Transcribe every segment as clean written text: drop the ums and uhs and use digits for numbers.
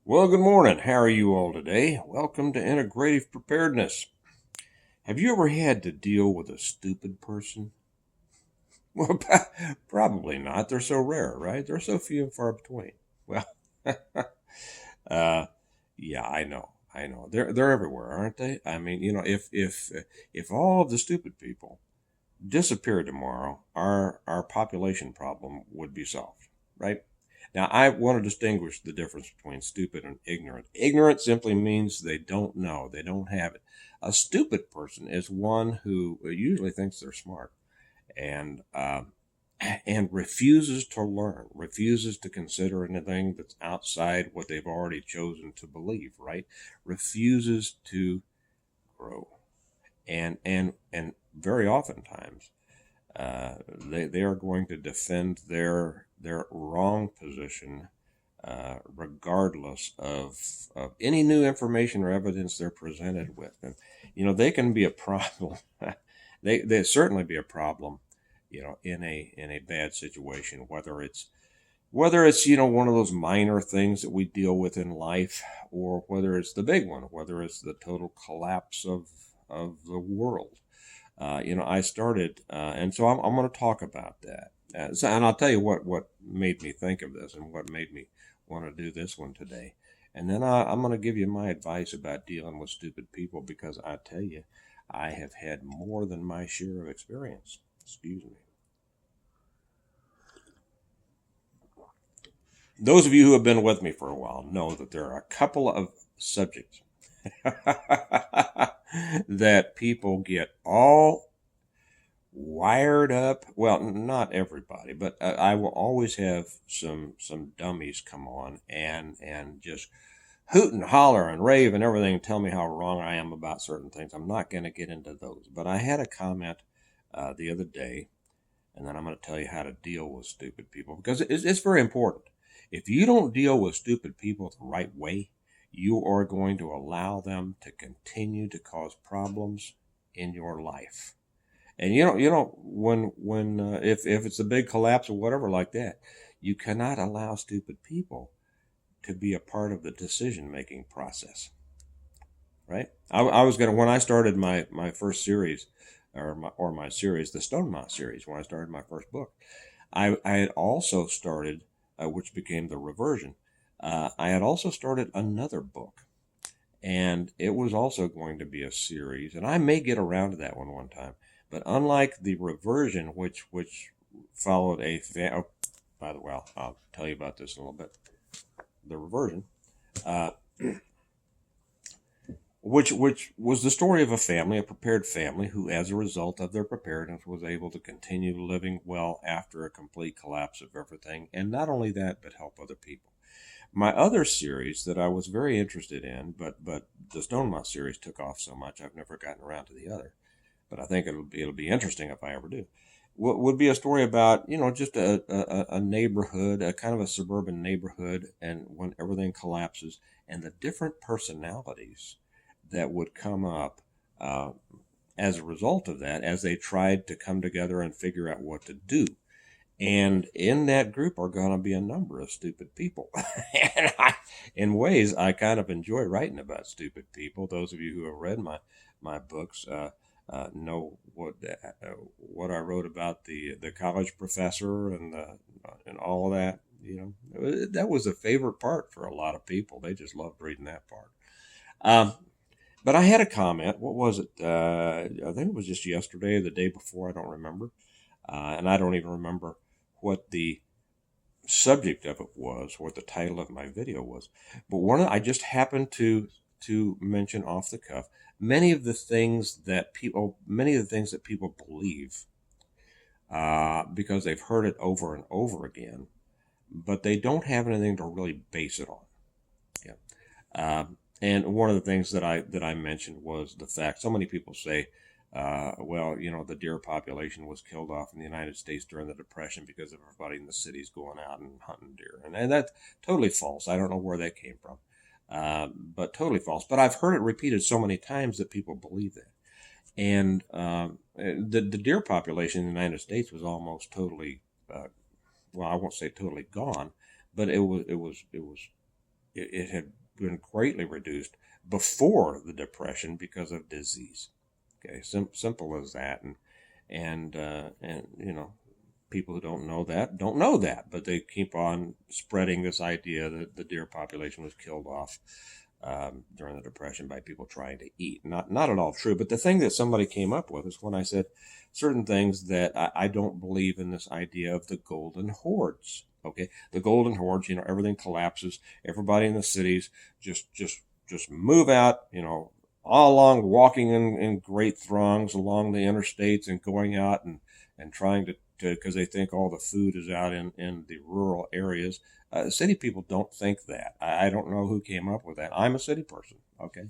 Well, good morning. How are you all today? Welcome to Integrative Preparedness. Have you ever had to deal with a stupid person? Well, probably not. They're so rare, right? They're so few and far between. Well, uh, yeah, I know. I know. They're everywhere, aren't they? I mean, if all of the stupid people disappeared tomorrow, our population problem would be solved, right? Now, I want to distinguish the difference between stupid and ignorant. Ignorant simply means they don't know, they don't have it. A stupid person is one who usually thinks they're smart and and refuses to learn, refuses to consider anything that's outside what they've already chosen to believe. Right? Refuses to grow, and very oftentimes they are going to defend their wrong position regardless of any new information or evidence they're presented with. And they can be a problem. They certainly be a problem. In a bad situation, whether it's one of those minor things that we deal with in life, or whether it's the big one, whether it's the total collapse of the world. I started, and so I'm going to talk about that. And I'll tell you what made me think of this and what made me want to do this one today. And then I'm going to give you my advice about dealing with stupid people, because I tell you, I have had more than my share of experience. Excuse me. Those of you who have been with me for a while know that there are a couple of subjects that people get all wired up. Well, not everybody, but I will always have some dummies come on and just hoot and holler and rave and everything, tell me how wrong I am about certain things. I'm not going to get into those, but I had a comment the other day, and then I'm going to tell you how to deal with stupid people, because it's very important. If you don't deal with stupid people the right way, you are going to allow them to continue to cause problems in your life. And when if it's a big collapse or whatever like that, you cannot allow stupid people to be a part of the decision making process, right? I was gonna, when I started my first series, or my series, the Stonemount series, when I started my first book, I had also started, which became the Reversion. I had also started another book, and it was also going to be a series, and I may get around to that one time. But unlike the Reversion, which followed oh, by the way, I'll tell you about this in a little bit. The Reversion, uh, which was the story of a family, a prepared family, who, as a result of their preparedness, was able to continue living well after a complete collapse of everything, and not only that, but help other people. My other series that I was very interested in, but the Stonemount series took off so much, I've never gotten around to the other. But I think it'll be interesting if I ever do. Would be a story about just a neighborhood, a kind of a suburban neighborhood, and when everything collapses, and the different personalities that would come up uh, as a result of that, as they tried to come together and figure out what to do. And in that group are going to be a number of stupid people. And in ways, I kind of enjoy writing about stupid people. Those of you who have read my books know what I wrote about the college professor and all of that. That was a favorite part for a lot of people. They just loved reading that part. Um, but I had a comment. What was it? I think it was just yesterday or the day before. I don't remember. And I don't even remember what the subject of it was, what the title of my video was. But I just happened to mention off the cuff many of the things that people believe, because they've heard it over and over again, but they don't have anything to really base it on. Yeah. And one of the things that I mentioned was the fact so many people say, well, the deer population was killed off in the United States during the Depression because of everybody in the cities going out and hunting deer. And that's totally false. I don't know where that came from, but totally false. But I've heard it repeated so many times that people believe that. And the deer population in the United States was almost totally, well, I won't say totally gone, but it was it had been greatly reduced before the Depression because of disease. Okay, simple as that. And people who don't know that, but they keep on spreading this idea that the deer population was killed off during the Depression by people trying to eat. Not at all true. But the thing that somebody came up with is when I said certain things that I don't believe in this idea of the golden hordes. Okay, the golden hordes. Everything collapses. Everybody in the cities just move out. All along, walking in great throngs along the interstates and going out and trying to because they think all the food is out in the rural areas. City people don't think that. I don't know who came up with that. I'm a city person, okay?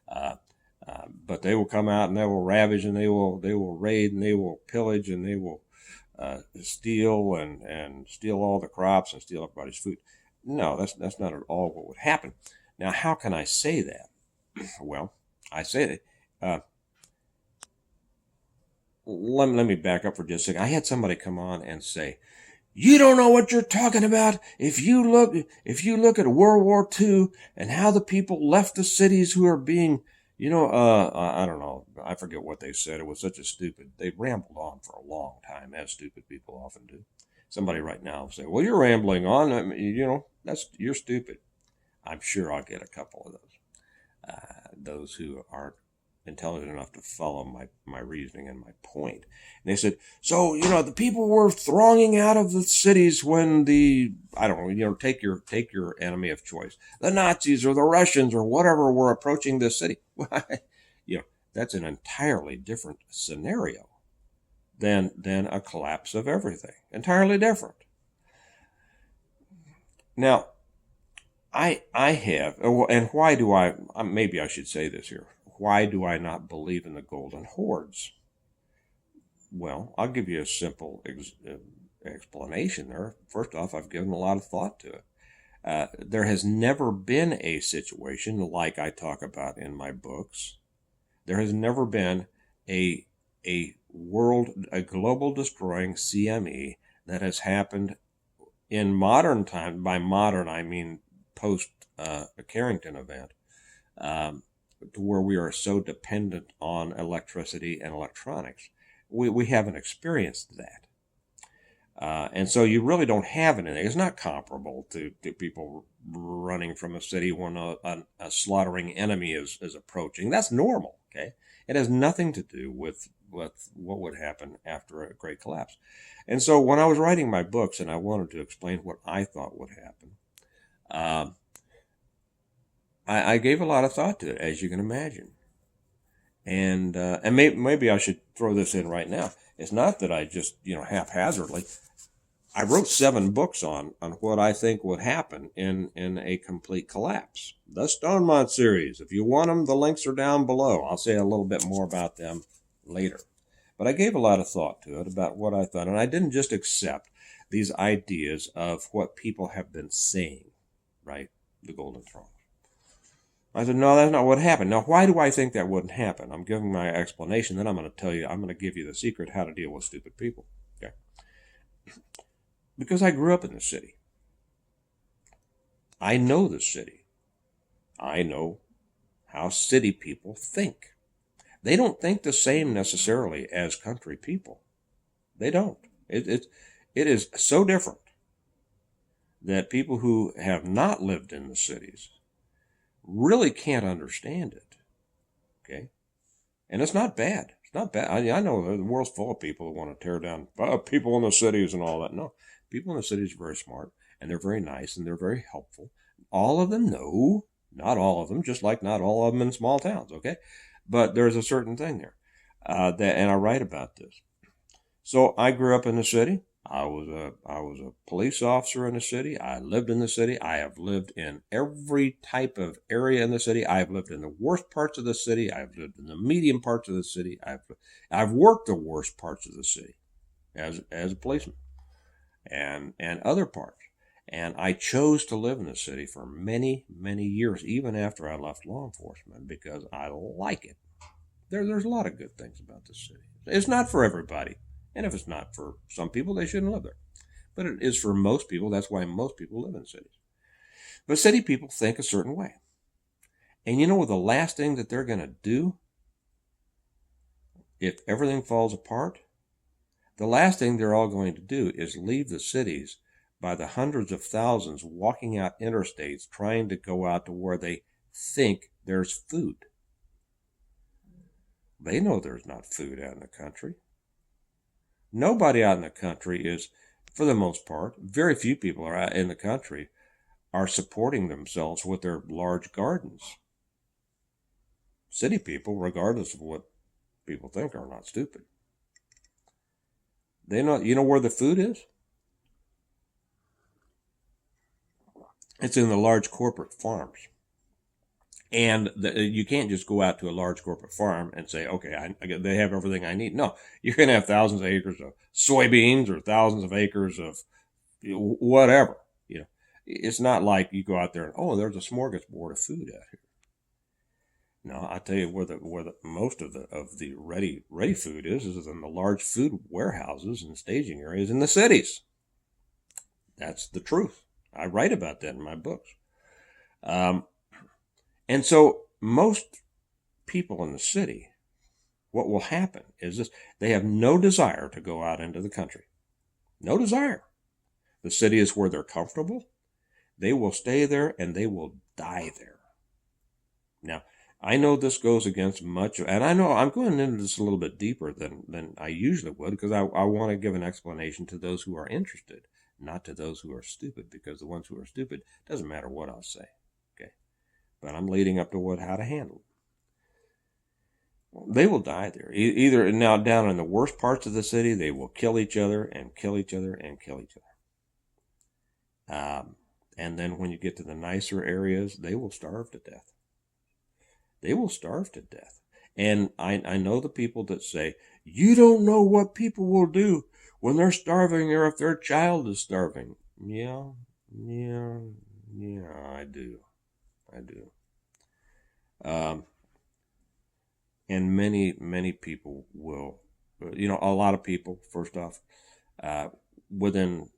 Uh, but they will come out and they will ravage and they will raid and they will pillage and they will steal and steal all the crops and steal everybody's food. No, that's not at all what would happen. Now, how can I say that? Well, I say that. Let me back up for just a second. I had somebody come on and say, "You don't know what you're talking about. If you look at World War II and how the people left the cities who are being, I don't know, I forget what they said. It was such a stupid. They rambled on for a long time, as stupid people often do. Somebody right now will say, "Well, you're rambling on. I mean, you're stupid." I'm sure I'll get a couple of those who aren't intelligent enough to follow my reasoning and my point. And they said, "So, the people were thronging out of the cities when I don't know, take your enemy of choice, the Nazis or the Russians or whatever were approaching this city." Well, that's an entirely different scenario than a collapse of everything. Entirely different. Now, I have, and why do maybe I should say this here. Why do I not believe in the golden hordes? Well, I'll give you a simple explanation there. First off, I've given a lot of thought to it. There has never been a situation like I talk about in my books. There has never been a global destroying CME that has happened in modern time. By modern, I mean post Carrington event. To where we are so dependent on electricity and electronics. We haven't experienced that. And so you really don't have anything. It's not comparable to people running from a city when a slaughtering enemy is approaching. That's normal, okay? It has nothing to do with what would happen after a great collapse. And so when I was writing my books and I wanted to explain what I thought would happen, I gave a lot of thought to it, as you can imagine. And maybe I should throw this in right now. It's not that I just, haphazardly. I wrote 7 books on what I think would happen in a complete collapse. The Stonemont series. If you want them, the links are down below. I'll say a little bit more about them later. But I gave a lot of thought to it about what I thought. And I didn't just accept these ideas of what people have been saying, right? The Golden Throne. I said, no, that's not what happened. Now, why do I think that wouldn't happen? I'm giving my explanation, then I'm going to give you the secret how to deal with stupid people. Okay? Because I grew up in the city. I know the city. I know how city people think. They don't think the same necessarily as country people. They don't. It is so different that people who have not lived in the cities really can't understand it, okay? And it's not bad. It's not bad. I know the world's full of people who want to tear down people in the cities and all that. No, people in the cities are very smart, and they're very nice, and they're very helpful. All of them? No, not all of them, just like not all of them in small towns, okay? But there's a certain thing there, and I write about this. So I grew up in the city. I was a police officer in the city. I lived in the city. I have lived in every type of area in the city. I have lived in the worst parts of the city. I've lived in the medium parts of the city. I've worked the worst parts of the city as a policeman and other parts. And I chose to live in the city for many, many years, even after I left law enforcement, because I like it. There's a lot of good things about the city. It's not for everybody. And if it's not for some people, they shouldn't live there. But it is for most people. That's why most people live in cities. But city people think a certain way. And you know what the last thing that they're going to do if everything falls apart? The last thing they're all going to do is leave the cities by the hundreds of thousands walking out interstates trying to go out to where they think there's food. They know there's not food out in the country. Nobody out in the country is, for the most part, very few people are out in the country are supporting themselves with their large gardens. City people, regardless of what people think, are not stupid. They know, you know where the food is? It's in the large corporate farms. And you can't just go out to a large corporate farm and say, okay, they have everything I need. No, you're going to have thousands of acres of soybeans or thousands of acres of whatever. You know, it's not like you go out there and, oh, there's a smorgasbord of food out here. No, I tell you where the most of the ready food is in the large food warehouses and staging areas in the cities. That's the truth. I write about that in my books. And so most people in the city, what will happen is this: they have no desire to go out into the country. No desire. The city is where they're comfortable. They will stay there and they will die there. Now, I know this goes against much, and I know I'm going into this a little bit deeper than I usually would, because I want to give an explanation to those who are interested, not to those who are stupid, because the ones who are stupid, doesn't matter what I'll say. Okay. But I'm leading up to how to handle it. They will die there. Either now down in the worst parts of the city, they will kill each other and kill each other and kill each other. And then when you get to the nicer areas, they will starve to death. They will starve to death. And I know the people that say, you don't know what people will do when they're starving or if their child is starving. Yeah, I do. And many people will, a lot of people, first off, within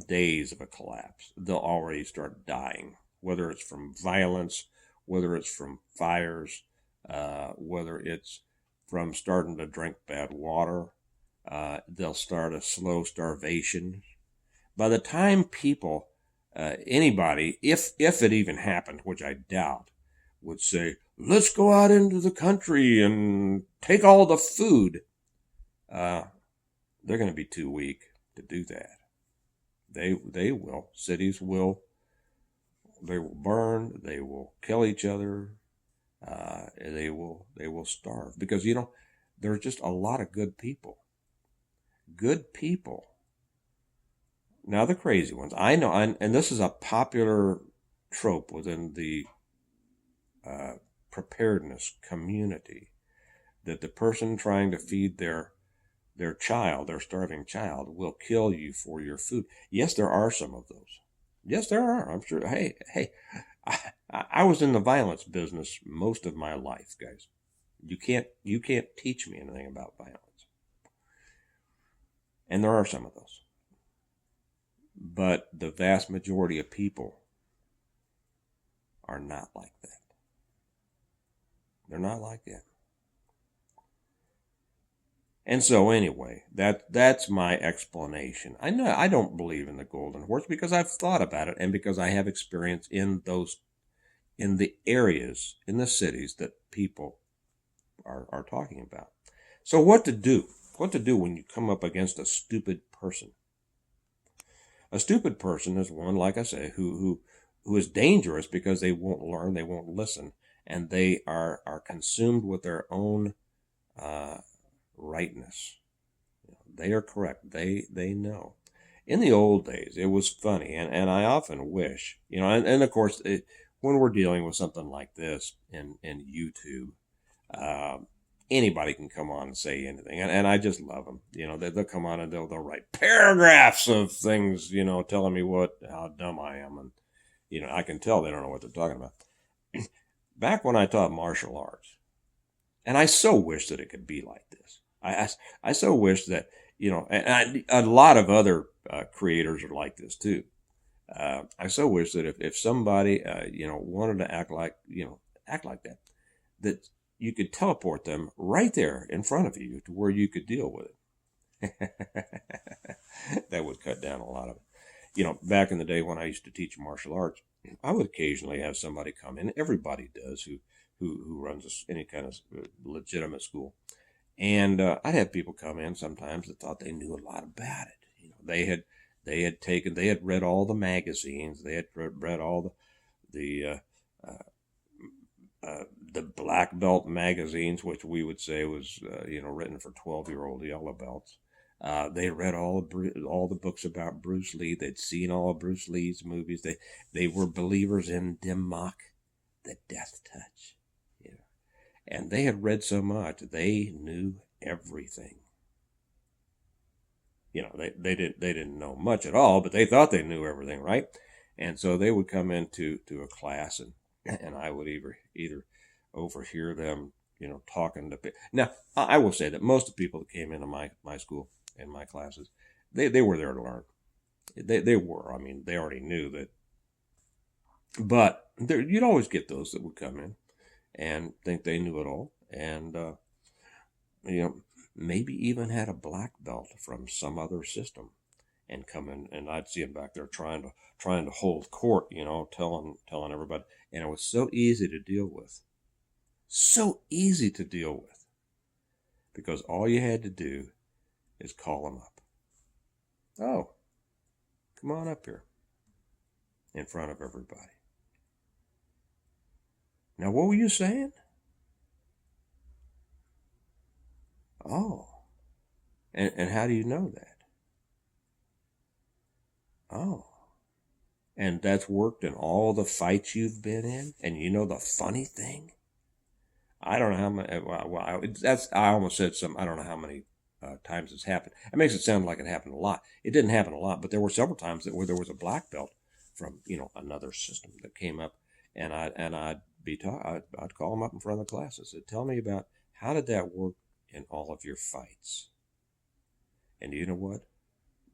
days of a collapse, they'll already start dying, whether it's from violence, whether it's from fires, whether it's from starting to drink bad water. They'll start a slow starvation. By the time people, anybody, if it even happened, which I doubt, would say, let's go out into the country and take all the food, they're going to be too weak to do that. They will. Cities will. They will burn. They will kill each other. They will starve, because there's just a lot of good people. Good people. Now the crazy ones. I know, and this is a popular trope within the preparedness community, that the person trying to feed their child, their starving child, will kill you for your food. Yes, there are some of those. Yes, there are. I'm sure. Hey, I was in the violence business most of my life, guys. You can't teach me anything about violence. And there are some of those. But the vast majority of people are not like that. They're not like that. And so anyway, that's my explanation. I know I don't believe in the golden horse because I've thought about it, and because I have experience in the areas, in the cities that people are talking about. So what to do? What to do when you come up against a stupid person? A stupid person is one, like I say, who is dangerous because they won't learn, they won't listen, and they are consumed with their own rightness. They are correct. They know. In the old days, it was funny, and I often wish, and of course, when we're dealing with something like this in YouTube, anybody can come on and say anything, and I just love them. They'll come on and they'll write paragraphs of things, telling me how dumb I am, and I can tell they don't know what they're talking about. Back when I taught martial arts, and I so wish that it could be like this. I so wish that, and a lot of other creators are like this too. I so wish that if somebody, wanted to act like that, that you could teleport them right there in front of you to where you could deal with it. That would cut down a lot of it. Back in the day when I used to teach martial arts, I would occasionally have somebody come in. Everybody does who runs any kind of legitimate school, and I'd have people come in sometimes that thought they knew a lot about it. They had read all the magazines, they had read all the black belt magazines, which we would say was written for 12-year-old yellow belts. They read all the books about Bruce Lee. They'd seen all of Bruce Lee's movies. They were believers in Dim Mak, the Death Touch, and they had read so much they knew everything. They didn't know much at all, but they thought they knew everything, right? And so they would come into a class, and I would either overhear them, talking to people. Now, I will say that most of the people that came into my school and my classes, they were there to learn. They were. I mean, they already knew that. But you'd always get those that would come in and think they knew it all, and maybe even had a black belt from some other system, and come in, and I'd see them back there trying to hold court, telling everybody, and it was so easy to deal with, because all you had to do is call them up. Oh, come on up here, in front of everybody. Now, what were you saying? Oh, and how do you know that? Oh, and that's worked in all the fights you've been in. And the funny thing, I don't know how many. Well, I almost said some. I don't know how many times it's happened. It makes it sound like it happened a lot. It didn't happen a lot, but there were several times where there was a black belt from another system that came up, and I'd call them up in front of the class and said, "Tell me about how did that work in all of your fights?" And you know what?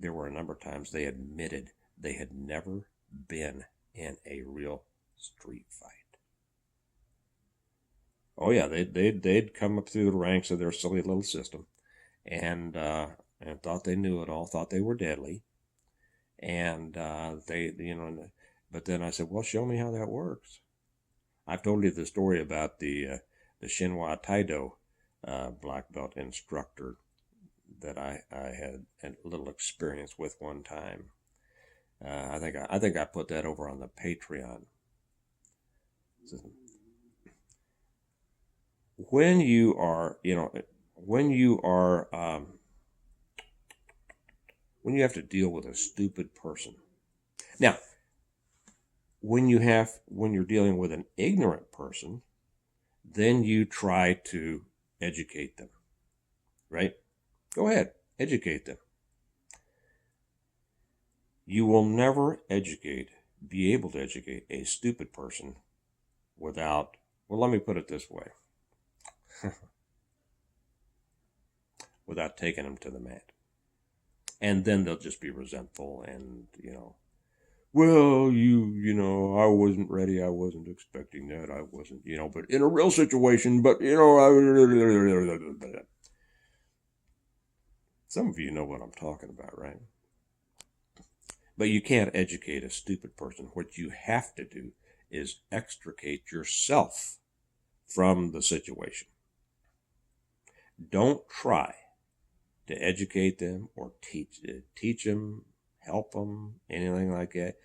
There were a number of times they admitted they had never been in a real street fight. Oh yeah, they'd come up through the ranks of their silly little system, and thought they knew it all, thought they were deadly, and But then I said, well, show me how that works. I've told you the story about the Shinwa Taido black belt instructor that I had a little experience with one time. I think I put that over on the Patreon. When you have to deal with a stupid person. Now, when you're dealing with an ignorant person, then you try to educate them, right? Go ahead, educate them. You will never be able to educate a stupid person without, well, let me put it this way, without taking them to the mat. And then they'll just be resentful and, well, I wasn't ready. I wasn't expecting that. I wasn't, but in a real situation, but, some of you know what I'm talking about, right? But you can't educate a stupid person. What you have to do is extricate yourself from the situation. Don't try to educate them or teach them, help them, anything like that.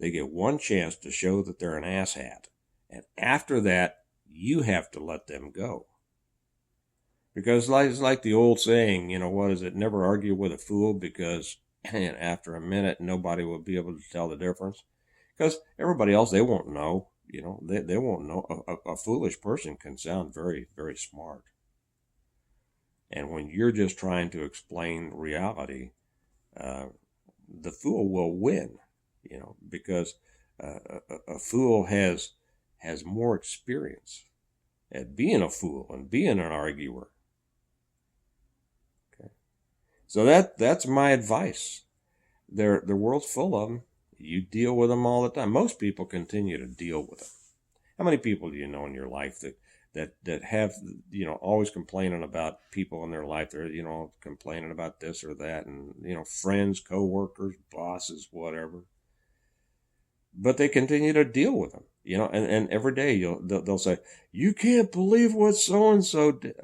They get one chance to show that they're an asshat. And after that, you have to let them go. Because it's like the old saying, what is it? Never argue with a fool, because after a minute, nobody will be able to tell the difference. Because everybody else, they won't know. They won't know. A foolish person can sound very, very smart. And when you're just trying to explain reality, the fool will win, because a fool has more experience at being a fool and being an arguer. Okay, so that's my advice. The world's full of them. You deal with them all the time. Most people continue to deal with them. How many people do you know in your life that have, always complaining about people in their life? They're, complaining about this or that, and, friends, coworkers, bosses, whatever. But they continue to deal with them, and every day they'll say, "You can't believe what so and so did."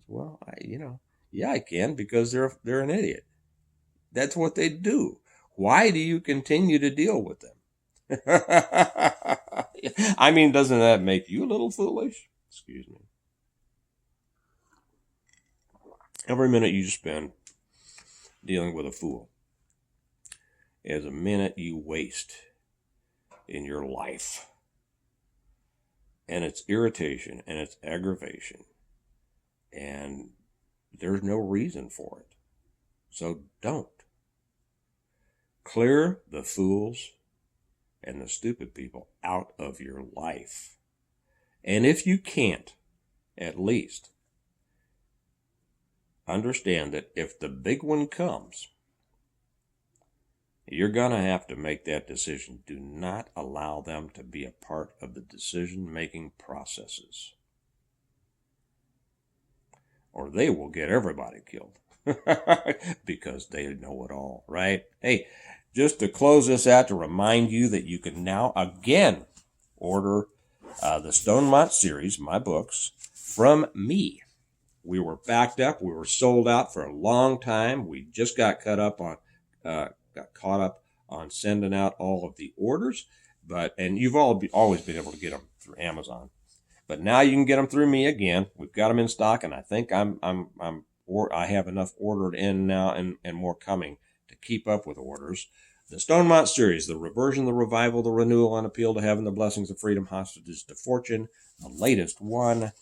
Well, yeah, I can, because they're an idiot. That's what they do. Why do you continue to deal with them? I mean, doesn't that make you a little foolish? Excuse me. Every minute you spend dealing with a fool is a minute you waste in your life. And it's irritation and it's aggravation. And there's no reason for it. So don't. Clear the fools and the stupid people out of your life. And if you can't, at least understand that if the big one comes, you're going to have to make that decision. Do not allow them to be a part of the decision-making processes, or they will get everybody killed because they know it all, right? Hey, just to close this out, to remind you that you can now again order the Stonemont series, my books, from me. We were backed up. We were sold out for a long time. We just got caught up on sending out all of the orders, and you've always been able to get them through Amazon. But now you can get them through me again. We've got them in stock, and I think I have enough ordered in now, and more coming to keep up with orders. The Stonemont series, the reversion, the revival, the renewal, and appeal to heaven, the blessings of freedom, hostages to fortune, the latest one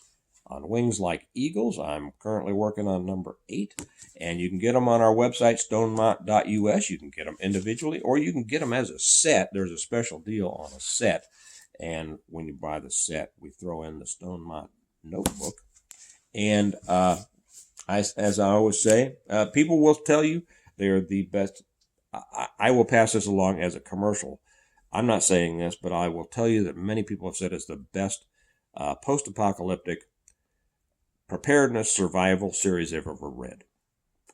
on Wings Like Eagles. I'm currently working on number 8, and you can get them on our website, stonemont.us. You can get them individually, or you can get them as a set. There's a special deal on a set, and when you buy the set, we throw in the Stonemont notebook. And as I always say, people will tell you they're the best. I will pass this along as a commercial. I'm not saying this, but I will tell you that many people have said it's the best post-apocalyptic preparedness survival series they've ever read.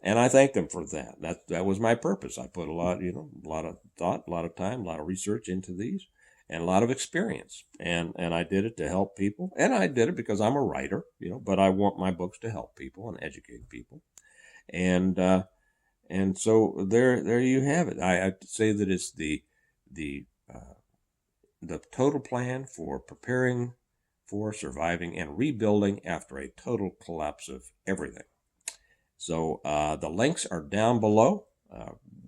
And I thank them for that. That was my purpose. I put a lot of thought, a lot of time, a lot of research into these, and a lot of experience. And I did it to help people. And I did it because I'm a writer, but I want my books to help people and educate people. And so there you have it. I say that it's the total plan for preparing for surviving and rebuilding after a total collapse of everything. So the links are down below.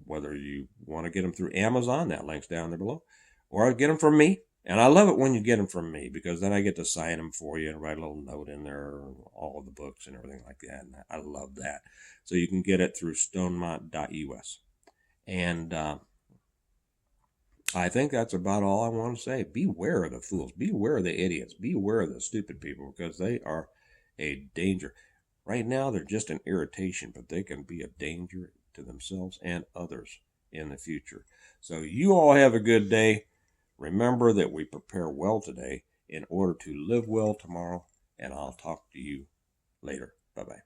Whether you want to get them through Amazon, that link's down there below, or get them from me. And I love it when you get them from me, because then I get to sign them for you and write a little note in there, all of the books and everything like that. And I love that. So you can get it through stonemont.us. And I think that's about all I want to say. Beware of the fools. Beware of the idiots. Beware of the stupid people, because they are a danger. Right now, they're just an irritation, but they can be a danger to themselves and others in the future. So you all have a good day. Remember that we prepare well today in order to live well tomorrow, and I'll talk to you later. Bye-bye.